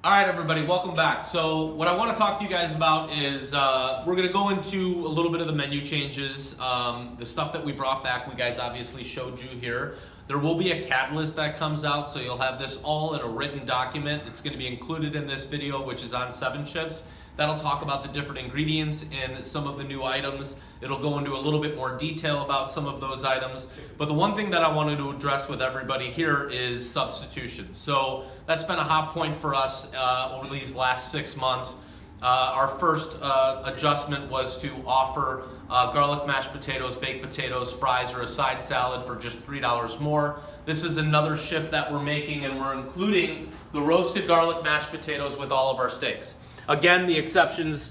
All right, everybody, welcome back. So what I want to talk to you guys about is we're going to go into a little bit of the menu changes, the stuff that we brought back. We guys obviously showed you here. There will be a catalyst that comes out, so you'll have this all in a written document. It's going to be included in this video, which is on 7 Shifts. That'll talk about the different ingredients and some of the new items. It'll go into a little bit more detail about some of those items. But the one thing that I wanted to address with everybody here is substitutions. So that's been a hot point for us over these last 6 months. Our first adjustment was to offer garlic mashed potatoes, baked potatoes, fries, or a side salad for just $3 more. This is another shift that we're making, and we're including the roasted garlic mashed potatoes with all of our steaks. Again, the exceptions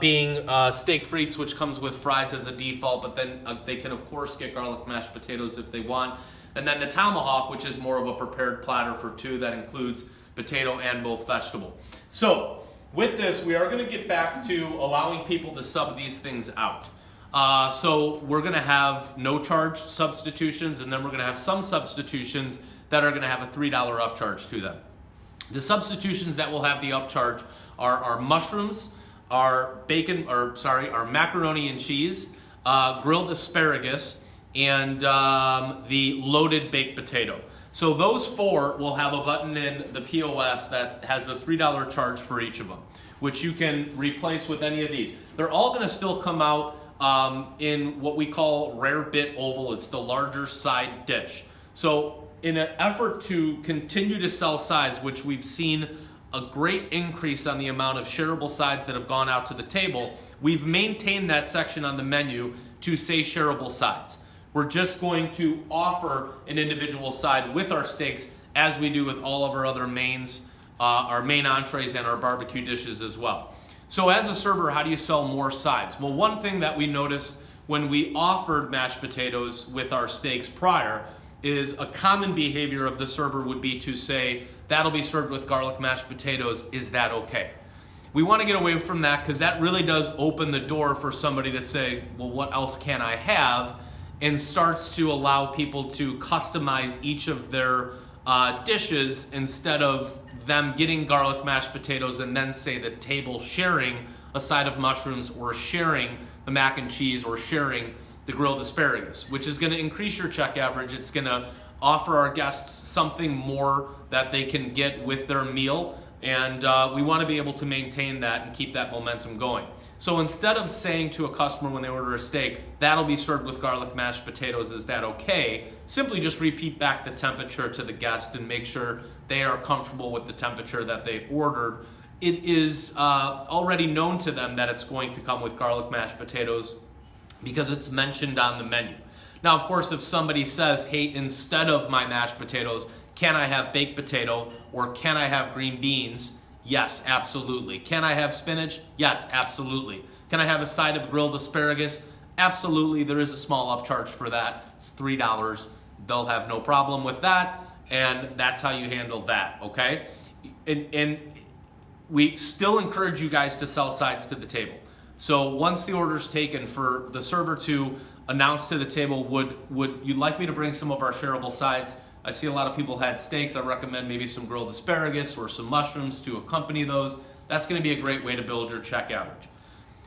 being steak frites, which comes with fries as a default, but then they can, of course, get garlic mashed potatoes if they want. And then the tomahawk, which is more of a prepared platter for 2 that includes potato and both vegetable. So with this, we are going to get back to allowing people to sub these things out. So we're going to have no charge substitutions, and then we're going to have some substitutions that are going to have a $3 upcharge to them. The substitutions that will have the upcharge are our mushrooms, our macaroni and cheese, grilled asparagus, and the loaded baked potato. So those 4 will have a button in the POS that has a $3 charge for each of them, which you can replace with any of these. They're all going to still come out in what we call rare bit oval. It's the larger side dish. So in an effort to continue to sell sides, which we've seen a great increase on the amount of shareable sides that have gone out to the table, we've maintained that section on the menu to say shareable sides. We're just going to offer an individual side with our steaks as we do with all of our other mains, our main entrees and our barbecue dishes as well. So as a server, how do you sell more sides? Well, one thing that we noticed when we offered mashed potatoes with our steaks prior is a common behavior of the server would be to say, that'll be served with garlic mashed potatoes, is that okay? We want to get away from that because that really does open the door for somebody to say, well, what else can I have? And starts to allow people to customize each of their dishes instead of them getting garlic mashed potatoes and then say the table sharing a side of mushrooms or sharing the mac and cheese or sharing the grilled asparagus, which is going to increase your check average. It's going to offer our guests something more that they can get with their meal, and we want to be able to maintain that and keep that momentum going. So instead of saying to a customer when they order a steak, that'll be served with garlic mashed potatoes, is that okay? Simply just repeat back the temperature to the guest and make sure they are comfortable with the temperature that they ordered. It is already known to them that it's going to come with garlic mashed potatoes because it's mentioned on the menu. Now, of course, if somebody says, hey, instead of my mashed potatoes, can I have baked potato or can I have green beans? Yes, absolutely. Can I have spinach? Yes, absolutely. Can I have a side of grilled asparagus? Absolutely. There is a small upcharge for that. It's $3. They'll have no problem with that, and that's how you handle that, okay? And we still encourage you guys to sell sides to the table. So once the order's taken, for the server to announce to the table, would you like me to bring some of our shareable sides? I see a lot of people had steaks. I recommend maybe some grilled asparagus or some mushrooms to accompany those. That's going to be a great way to build your check average.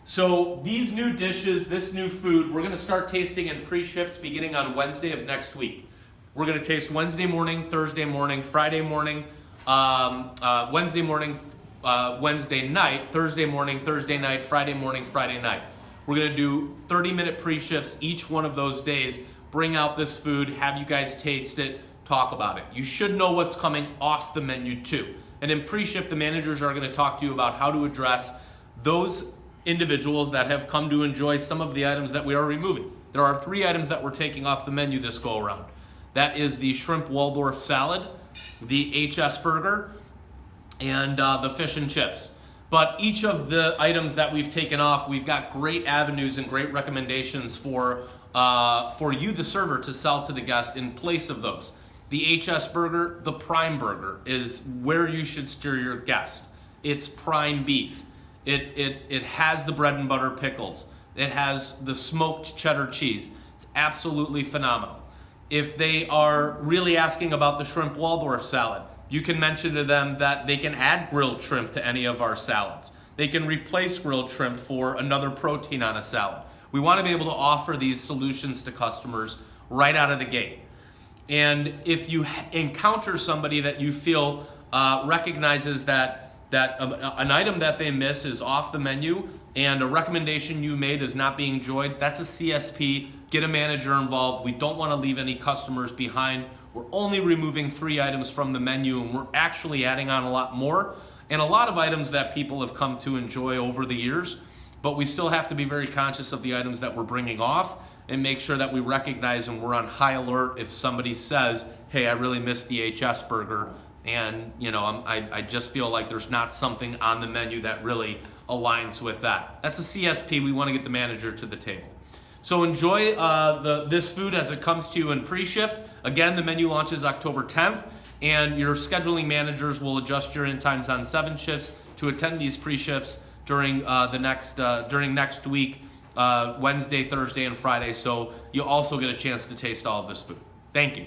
So these new dishes, this new food, we're going to start tasting in pre-shift beginning on Wednesday of next week. We're going to taste Wednesday morning, Thursday morning, Friday morning, Wednesday morning, Wednesday night, Thursday morning, Thursday night, Friday morning, Friday night. We're going to do 30-minute pre-shifts each one of those days, bring out this food, have you guys taste it, talk about it. You should know what's coming off the menu too. And in pre-shift, the managers are going to talk to you about how to address those individuals that have come to enjoy some of the items that we are removing. There are 3 items that we're taking off the menu this go around. That is the shrimp Waldorf salad, the HS burger, and the fish and chips. But each of the items that we've taken off, we've got great avenues and great recommendations for you, the server, to sell to the guest in place of those. The HS burger, the prime burger, is where you should steer your guest. It's prime beef. It has the bread and butter pickles. It has the smoked cheddar cheese. It's absolutely phenomenal. If they are really asking about the shrimp Waldorf salad, You can mention to them that they can add grilled shrimp to any of our salads. They can replace grilled shrimp for another protein on a salad. We want to be able to offer these solutions to customers right out of the gate. And if you encounter somebody that you feel recognizes that an item that they miss is off the menu and a recommendation you made is not being enjoyed, that's a CSP. Get a manager involved. We don't want to leave any customers behind. We're only removing 3 items from the menu, and we're actually adding on a lot more, and a lot of items that people have come to enjoy over the years. But we still have to be very conscious of the items that we're bringing off and make sure that we recognize and we're on high alert if somebody says, hey, I really missed the HS burger, and I just feel like there's not something on the menu that really aligns with that. That's a CSP. We want to get the manager to the table. So enjoy this food as it comes to you in pre-shift. Again, the menu launches October 10th, and your scheduling managers will adjust your end times on 7 shifts to attend these pre-shifts during next week, Wednesday, Thursday, and Friday. So you'll also get a chance to taste all of this food. Thank you.